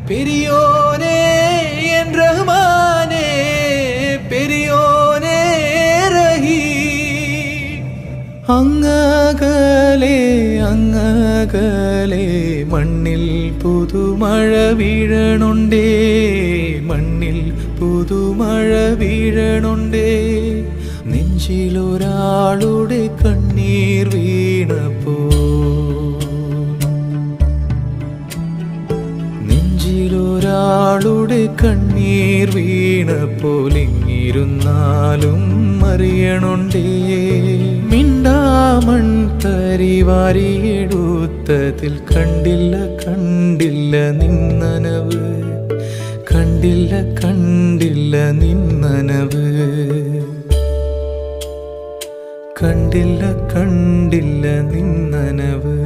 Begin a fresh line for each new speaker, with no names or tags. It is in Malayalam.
പെരിയോനേ എൻ റഹ്മാനേ പെരിയോനേ റഹീം. അങ്ങകലെ അങ്ങകലെ മണ്ണിൽ പുതുമഴ വീഴണുണ്ടേ, മണ്ണിൽ പുതുമഴ വീഴണുണ്ടേ. നെഞ്ചിലൊരാളുടെ കണ്ണീർ വീണപ്പോ, നെഞ്ചിലൊരാളുടെ കണ്ണീർ വീണപ്പോൾ ഇങ്ങിരുന്നാലും അറിയണുണ്ടേ. മിണ്ടാമൺ തരിവാരിയെടുത്തതിൽ കണ്ടില്ല കണ്ടില്ല നിന്നനവ്, കണ്ടില്ല കണ്ടില്ല നിന്നനവ്, കണ്ടില്ല കണ്ടില്ല നിന്നനവ്.